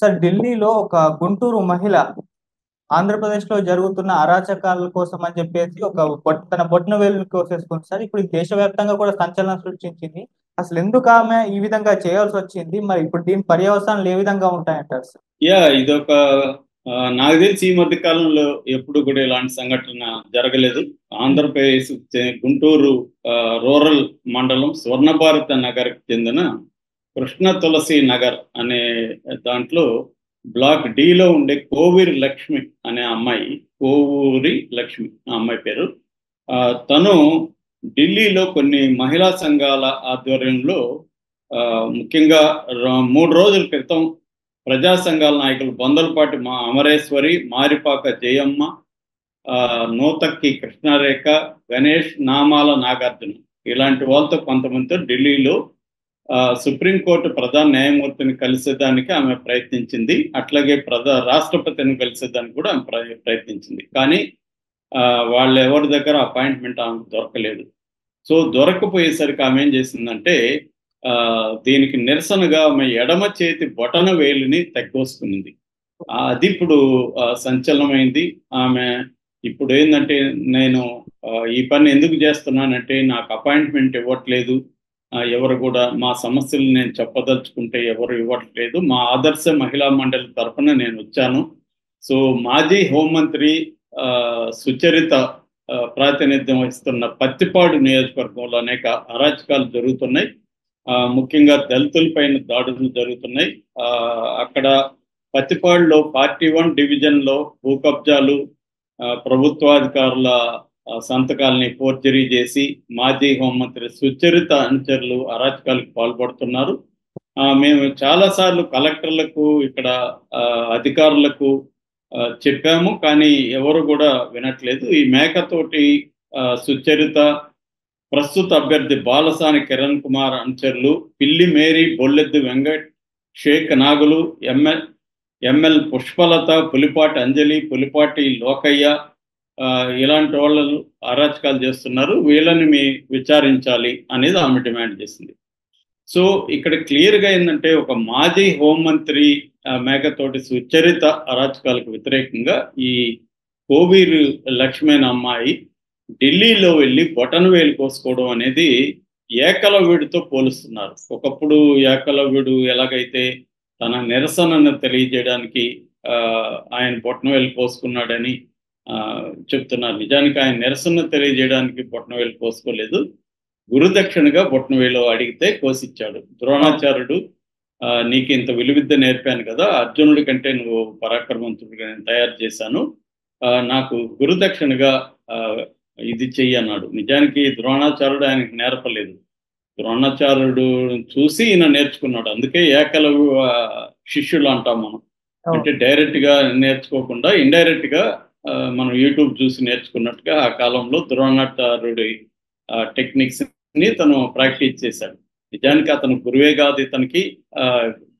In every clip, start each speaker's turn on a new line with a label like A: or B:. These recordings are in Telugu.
A: సార్ ఢిల్లీలో ఒక గుంటూరు మహిళ ఆంధ్రప్రదేశ్‌లో జరుగుతున్న అరాచకాల కోసం అని చెప్పేసి తన బొటన వేలుని కోసేసుకుంది సార్. ఇప్పుడు ఇది దేశవ్యాప్తంగా కూడా సంచలనం సృష్టించింది. అసలెందుకు ఆమె ఈ విధంగా చేయాల్సొచ్చింది? మరి ఇప్పుడు దీని పర్యవసానాలు ఏ విధంగా ఉంటాయంటారు సార్?
B: ఇదొక నాకు తెలిసి ఈ మధ్య కాలంలో ఎప్పుడు కూడా ఇలాంటి సంఘటన జరగలేదు.
A: హ్మ్.
B: ఆంధ్రప్రదేశ్ గుంటూరు రూరల్ మండలం స్వర్ణభారత నగర్కి చెందిన కృష్ణ తులసి నగర్ అనే దాంట్లో బ్లాక్ డిలో ఉండే కోవూరి లక్ష్మి అనే అమ్మాయి, కోవూరి లక్ష్మి ఆ అమ్మాయి పేరు. తను ఢిల్లీలో కొన్ని మహిళా సంఘాల ఆధ్వర్యంలో ముఖ్యంగా 3 రోజుల క్రితం ప్రజా సంఘాల నాయకులు బొందలపాటి అమరేశ్వరి, మారిపాక జయమ్మ, నూతక్కి కృష్ణారేఖ, గణేష్, నామాల నాగార్జున ఇలాంటి వాళ్ళతో కొంతమందితో ఢిల్లీలో సుప్రీంకోర్టు ప్రధాన న్యాయమూర్తిని కలిసేదానికి ఆమె ప్రయత్నించింది. అట్లాగే రాష్ట్రపతిని కలిసేదానికి కూడా ఆమె ప్రయత్నించింది. కానీ వాళ్ళ ఎవరి దగ్గర అపాయింట్మెంట్ ఆమెకు దొరకలేదు. సో దొరకపోయేసరికి ఆమె ఏం చేసిందంటే దీనికి నిరసనగా ఆమె ఎడమ చేతి బొటన వేలిని తెగ్గోసుకునింది. అది ఇప్పుడు సంచలనమైంది. ఆమె ఇప్పుడు ఏంటంటే, నేను ఈ పని ఎందుకు చేస్తున్నానంటే నాకు అపాయింట్మెంట్ ఇవ్వట్లేదు, ఎవరు కూడా మా సమస్యలు నేను చెప్పదలుచుకుంటే ఎవరు ఇవ్వట్లేదు, మా ఆదర్శ మహిళా మండలి తరఫున నేను వచ్చాను. సో మాజీ హోంమంత్రి సుచరిత ప్రాతినిధ్యం వహిస్తున్న పత్తిపాడు నియోజకవర్గంలో అనేక అరాచకాలు జరుగుతున్నాయి. ముఖ్యంగా దళితుల పైన దాడులు జరుగుతున్నాయి. అక్కడ పత్తిపాడులో 41 డివిజన్లో భూ కబ్జాలు, ప్రభుత్వాధికారుల సంతకాలని ఫోర్జరీ చేసి మాజీ హోంమంత్రి సుచరిత అనుచరులు అరాచకాలకు పాల్పడుతున్నారు. మేము చాలాసార్లు కలెక్టర్లకు, ఇక్కడ అధికారులకు చెప్పాము, కానీ ఎవరు కూడా వినట్లేదు. ఈ మేకతోటి సుచరిత, ప్రస్తుత అభ్యర్థి బాలసాని కిరణ్ కుమార్ అనుచరులు, పిల్లి మేరీ, బొల్లెద్దు వెంకట్, షేక్ నాగులు, ఎంఎల్ పుష్పలత, పులిపాటి అంజలి, పులిపాటి లోకయ్య ఇలాంటి వాళ్ళు అరాచకాలు చేస్తున్నారు, వీళ్ళని విచారించాలి అనేది ఆమె డిమాండ్ చేసింది. సో ఇక్కడ క్లియర్గా ఏంటంటే, ఒక మాజీ హోంమంత్రి మేకతోటి సుచరిత అరాచకాలకు వ్యతిరేకంగా ఈ కోవూరి లక్ష్మి అనే అమ్మాయి ఢిల్లీలో వెళ్ళి బొటనవేలు కోసుకోవడం అనేది ఏకలవ్యుడితో పోలుస్తున్నారు. ఒకప్పుడు ఏకలవ్యుడు ఎలాగైతే తన నిరసనను తెలియజేయడానికి ఆయన బొటనవేలు కోసుకున్నాడని చెప్తున్నారు. నిజానికి ఆయన నిరసన తెలియజేయడానికి బొటనవేలు కోసుకోలేదు, గురుదక్షిణగా బొటనవేలు అడిగితే కోసిచ్చాడు. ద్రోణాచార్యుడు నీకు ఇంత విలువిద్య నేర్పాను కదా, అర్జునుడి కంటే నువ్వు పరాక్రమవంతుడిగా నేను తయారు చేశాను, నాకు గురుదక్షిణగా ఇది చెయ్యి అన్నాడు. నిజానికి ద్రోణాచార్యుడు ఆయనకు నేర్పలేదు, ద్రోణాచార్యుడు చూసి ఈయన నేర్చుకున్నాడు. అందుకే ఏకలవ్య శిష్యులు అంటాం మనం. అంటే డైరెక్ట్గా నేర్చుకోకుండా ఇండైరెక్ట్గా మనం యూట్యూబ్ చూసి నేర్చుకున్నట్టుగా ఆ కాలంలో ద్రోణాచార్యుడి టెక్నిక్స్ ని తను ప్రాక్టీస్ చేశాడు. నిజానికి అతను గురువే కాదు, ఇతనికి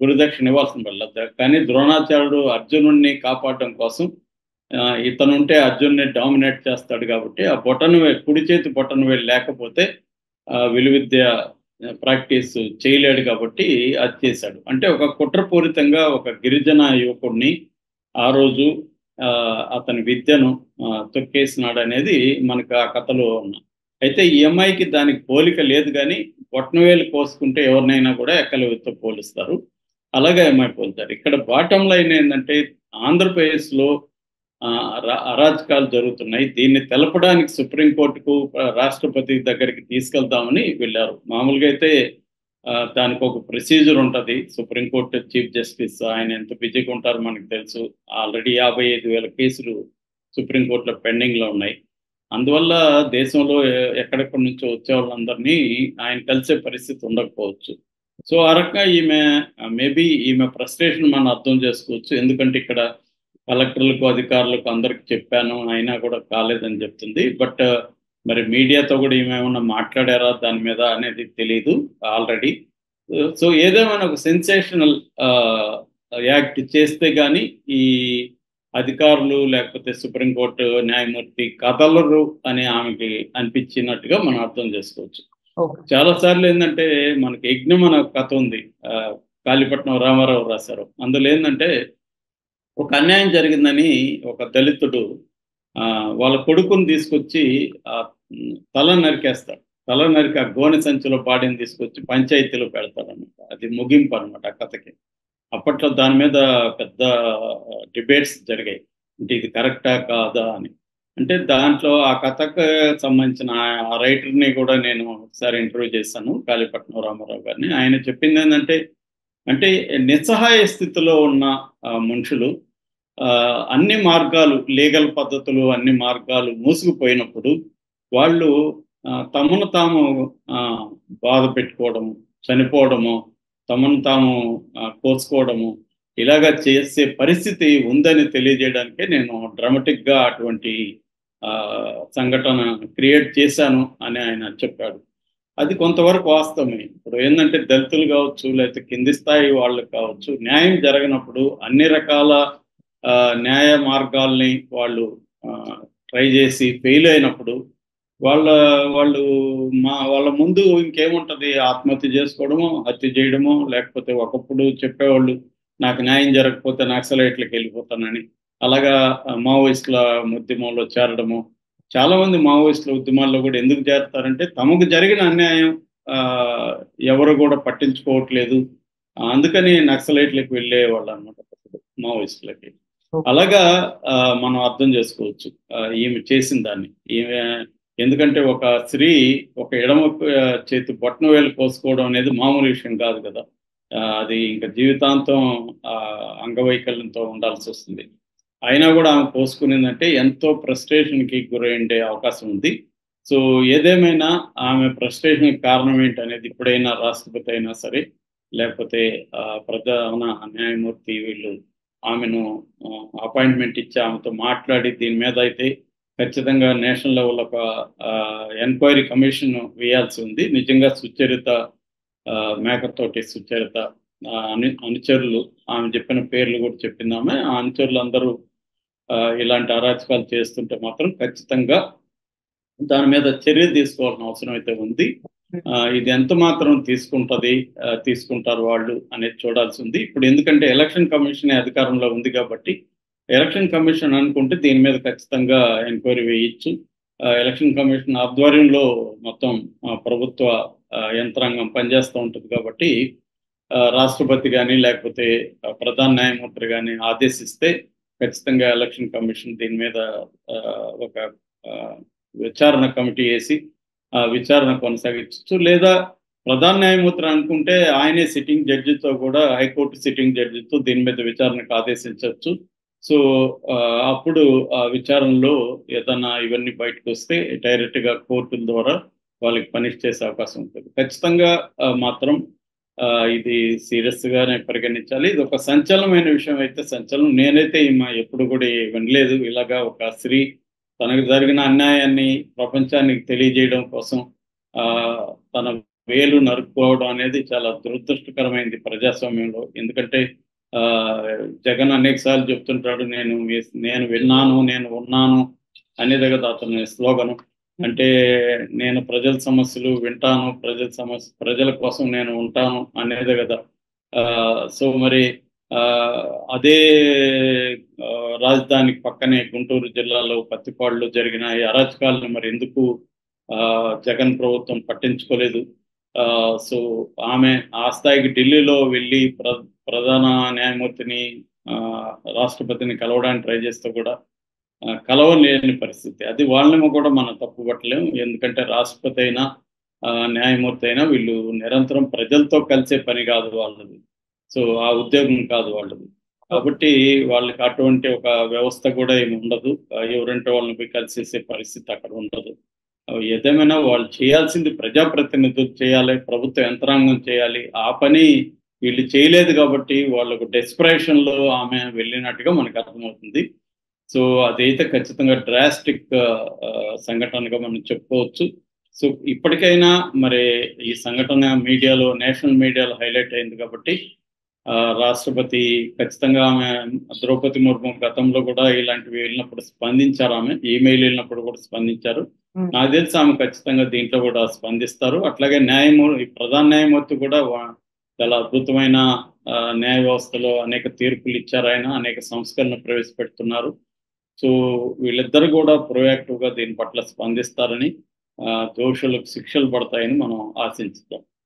B: గురుదక్షిణ ఇవ్వాల్సిన వల్ల. కానీ ద్రోణాచార్యుడు అర్జునుడిని కాపాడడం కోసం ఇతనుంటే అర్జున్ని డామినేట్ చేస్తాడు కాబట్టి ఆ కుడి చేతి బొటనవేలు లేకపోతే విలువిద్య ప్రాక్టీస్ చేయలేడు కాబట్టి అది చేశాడు. అంటే ఒక కుట్రపూరితంగా ఒక గిరిజన యువకుడిని ఆ రోజు అతని విద్యను తొక్కేసినాడు అనేది మనకు ఆ కథలో ఉన్న. అయితే ఈ అమ్మాయికి దానికి పోలిక లేదు, కానీ బొటనవేలు కోసుకుంటే ఎవరినైనా కూడా ఏకలవ్యుడితో పోలుస్తారు, అలాగే అమ్మాయి పోలుతారు. ఇక్కడ బాటం లైన్ ఏంటంటే, ఆంధ్రప్రదేశ్లో అరాచకాలు జరుగుతున్నాయి, దీన్ని తెలపడానికి సుప్రీంకోర్టుకు, రాష్ట్రపతి దగ్గరికి తీసుకెళ్తామని వెళ్ళారు. మామూలుగా అయితే దానికి ఒక ప్రొసీజర్ ఉంటుంది. సుప్రీంకోర్టు చీఫ్ జస్టిస్ ఆయన ఎంత బిజీగా ఉంటారో మనకు తెలుసు. ఆల్రెడీ 55,000 కేసులు సుప్రీంకోర్టులో పెండింగ్లో ఉన్నాయి. అందువల్ల దేశంలో ఎక్కడెక్కడి నుంచో వచ్చే వాళ్ళందరినీ ఆయన కలిసే పరిస్థితి ఉండకపోవచ్చు. సో ఆ రకంగా మేబీ ఈమె ఫ్రస్ట్రేషన్ మనం అర్థం చేసుకోవచ్చు. ఎందుకంటే ఇక్కడ కలెక్టర్లకు, అధికారులకు అందరికి చెప్పాను, అయినా కూడా కాలేదని చెప్తుంది. బట్ మరి మీడియాతో కూడా ఏమేమన్నా మాట్లాడారా దాని మీద అనేది తెలియదు ఆల్రెడీ. సో ఏదేమైనా ఒక సెన్సేషనల్ యాక్ట్ చేస్తే కానీ ఈ అధికారులు లేకపోతే సుప్రీంకోర్టు న్యాయమూర్తి కదలరు అని ఆమెకి అనిపించినట్టుగా మనం అర్థం చేసుకోవచ్చు. చాలా సార్లు ఏంటంటే, మనకి యజ్ఞం అనే కథ ఉంది. కాళీపట్నం రామారావు రాశారు. అందులో ఏంటంటే ఒక అన్యాయం జరిగిందని ఒక దళితుడు వాళ్ళ కొడుకుని తీసుకొచ్చి తల నరికేస్తాడు. తల నరికి ఆ గోనె సంచిలో బాడీని తీసుకొచ్చి పంచాయతీలో పెడతాడనమాట. అది ముగింపు అనమాట ఆ కథకి. అప్పట్లో దాని మీద పెద్ద డిబేట్స్ జరిగాయి. అంటే ఇది కరెక్టా కాదా అని. అంటే దాంట్లో ఆ కథకు సంబంధించిన ఆ రైటర్ని కూడా నేను ఒకసారి ఇంటర్వ్యూ చేశాను, కాళీపట్నం రామారావు గారిని. ఆయన చెప్పింది ఏంటంటే, అంటే నిస్సహాయ స్థితిలో ఉన్న మనుషులు అన్ని మార్గాలు, లీగల్ పద్ధతులు, అన్ని మార్గాలు మూసుకుపోయినప్పుడు వాళ్ళు తమను తాము బాధ పెట్టుకోవడము, చనిపోవడము, తమను తాము కోసుకోవడము, ఇలాగా చేసే పరిస్థితి ఉందని తెలియజేయడానికే నేను డ్రామాటిక్గా అటువంటి సంఘటన క్రియేట్ చేశాను అని ఆయన చెప్పాడు. అది కొంతవరకు వాస్తవమే. ఇప్పుడు ఏంటంటే దళితులు కావచ్చు, లేకపోతే కింది స్థాయి వాళ్ళు కావచ్చు, న్యాయం జరగనప్పుడు అన్ని రకాల న్యాయ మార్గాల్ని వాళ్ళు ట్రై చేసి ఫెయిల్ అయినప్పుడు వాళ్ళు వాళ్ళ ముందు ఇంకేముంటది, ఆత్మహత్య చేసుకోవడమో, హత్య చేయడమో, లేకపోతే ఒకప్పుడు చెప్పేవాళ్ళు నాకు న్యాయం జరగకపోతే నక్సలైట్లకు వెళ్ళిపోతానని, అలాగా మావోయిస్టుల ఉద్యమంలో చేరడము. చాలా మంది మావోయిస్టుల ఉద్యమాల్లో కూడా ఎందుకు చేరతారంటే తమకు జరిగిన అన్యాయం ఎవరు కూడా పట్టించుకోవట్లేదు, అందుకని నక్సలైట్లకు వెళ్ళేవాళ్ళు అనమాట మావోయిస్టులకి. అలాగా మనం అర్థం చేసుకోవచ్చు ఈమె చేసిన దాన్ని. ఈమె ఎందుకంటే ఒక స్త్రీ ఒక ఎడమ చేతి బొట్టన వేలు కోసుకోవడం అనేది మామూలు విషయం కాదు కదా. అది ఇంకా జీవితాంతం అంగవైకల్యంతో ఉండాల్సి వస్తుంది. అయినా కూడా ఆమె కోసుకునేదంటే ఎంతో ఫ్రస్ట్రేషన్కి గురైండే అవకాశం ఉంది. సో ఏదేమైనా ఆమె ఫ్రస్ట్రేషన్కి కారణం ఏంటనేది ఇప్పుడైనా రాష్ట్రపతి అయినా సరే, లేకపోతే ప్రధాన న్యాయమూర్తి వీళ్ళు ఆమెను అపాయింట్మెంట్ ఇచ్చి ఆమెతో మాట్లాడి దీని మీద అయితే ఖచ్చితంగా నేషనల్ లెవెల్ ఒక ఎంక్వైరీ కమిషన్ వేయాల్సి ఉంది. నిజంగా సుచరిత, మేకతోటి సుచరిత అనుచరులు, ఆమె చెప్పిన పేర్లు కూడా చెప్పిందామే, ఆ అనుచరులు అందరూ ఇలాంటి అరాచకాలు చేస్తుంటే మాత్రం ఖచ్చితంగా దాని మీద చర్య తీసుకోవాల్సిన అవసరం అయితే ఉంది. ఇది ఎంత మాత్రం తీసుకుంటారు వాళ్ళు అనేది చూడాల్సి ఉంది. ఇప్పుడు ఎందుకంటే ఎలక్షన్ కమిషన్ అధికారంలో ఉంది కాబట్టి ఎలక్షన్ కమిషన్ అనుకుంటే దీని మీద ఖచ్చితంగా ఎంక్వైరీ వేయచ్చు. ఎలక్షన్ కమిషన్ ఆధ్వర్యంలో మొత్తం ప్రభుత్వ యంత్రాంగం పనిచేస్తూ ఉంటుంది కాబట్టి రాష్ట్రపతి కానీ లేకపోతే ప్రధాన న్యాయమూర్తి కానీ ఆదేశిస్తే ఖచ్చితంగా ఎలక్షన్ కమిషన్ దీని మీద ఒక విచారణ కమిటీ వేసి విచారణ కొనసాగించవచ్చు. లేదా ప్రధాన న్యాయమూర్తి అనుకుంటే ఆయనే సిట్టింగ్ జడ్జితో కూడా, హైకోర్టు సిట్టింగ్ జడ్జితో దీని మీద విచారణకు ఆదేశించవచ్చు. సో అప్పుడు ఆ విచారణలో ఏదైనా ఇవన్నీ బయటకు వస్తే డైరెక్ట్గా కోర్టుల ద్వారా వాళ్ళకి పనిష్ చేసే అవకాశం ఉంటుంది. ఖచ్చితంగా మాత్రం ఇది సీరియస్గానే పరిగణించాలి. ఇది ఒక సంచలనమైన విషయం అయితే సంచలనం. నేనైతే ఎప్పుడు కూడా వినలేదు ఇలాగా ఒక స్త్రీ తనకు జరిగిన అన్యాయాన్ని ప్రపంచానికి తెలియజేయడం కోసం తన వేలు నరుక్కోవడం అనేది చాలా దురదృష్టకరమైంది ప్రజాస్వామ్యంలో. ఎందుకంటే జగన్ అనేక సార్లు చెప్తుంటాడు, నేను విన్నాను, నేను ఉన్నాను అనేది కదా అతని స్లోగను. అంటే నేను ప్రజల సమస్యలు వింటాను, ప్రజల కోసం నేను ఉంటాను అనేది కదా. సో మరి అదే రాజధానికి పక్కనే గుంటూరు జిల్లాలో పత్తిపాడులో జరిగిన ఈ అరాచకాలను మరి ఎందుకు జగన్ ప్రభుత్వం పట్టించుకోలేదు? సో ఆమె ఆ స్థాయికి ఢిల్లీలో వెళ్ళి ప్రధాన న్యాయమూర్తిని, రాష్ట్రపతిని కలవడానికి ట్రై చేస్తే కూడా కలవలేని పరిస్థితి. అది వాళ్ళని కూడా మనం తప్పుపట్టలేము. ఎందుకంటే రాష్ట్రపతి అయినా న్యాయమూర్తి అయినా వీళ్ళు నిరంతరం ప్రజలతో కలిసే పని కాదు వాళ్ళది. సో ఆ ఉద్యోగం కాదు వాళ్ళది. కాబట్టి వాళ్ళకి అటువంటి ఒక వ్యవస్థ కూడా ఏమి ఉండదు. ఎవరంటే వాళ్ళని పోయి కలిసేసే పరిస్థితి అక్కడ ఉండదు. ఏదేమైనా వాళ్ళు చేయాల్సింది ప్రజాప్రతినిధులు చేయాలి, ప్రభుత్వ యంత్రాంగం చేయాలి. ఆ పని వీళ్ళు చేయలేదు కాబట్టి వాళ్ళకు డెస్పరేషన్లో ఆమె వెళ్ళినట్టుగా మనకు అర్థమవుతుంది. సో అదైతే ఖచ్చితంగా డ్రాస్టిక్ సంఘటనగా మనం చెప్పుకోవచ్చు. సో ఇప్పటికైనా మరి ఈ సంఘటన మీడియాలో, నేషనల్ మీడియాలో హైలైట్ అయింది కాబట్టి రాష్ట్రపతి ఖచ్చితంగా ఆమె ద్రౌపది ముర్ము గతంలో కూడా ఇలాంటివి వెళ్ళినప్పుడు స్పందించారు. ఆమె ఈమెయిల్ వెళ్ళినప్పుడు కూడా స్పందించారు. నాకు తెలిసి ఆమె ఖచ్చితంగా దీంట్లో కూడా స్పందిస్తారు. అట్లాగే ప్రధాన న్యాయమూర్తి కూడా చాలా అద్భుతమైన న్యాయ వ్యవస్థలో అనేక తీర్పులు ఇచ్చారు ఆయన, అనేక సంస్కరణలు ప్రవేశపెడుతున్నారు. సో వీళ్ళిద్దరు కూడా ప్రొయాక్టివ్గా దీని పట్ల స్పందిస్తారని, దోషులకు శిక్షలు పడతాయని మనం ఆశించుతాం.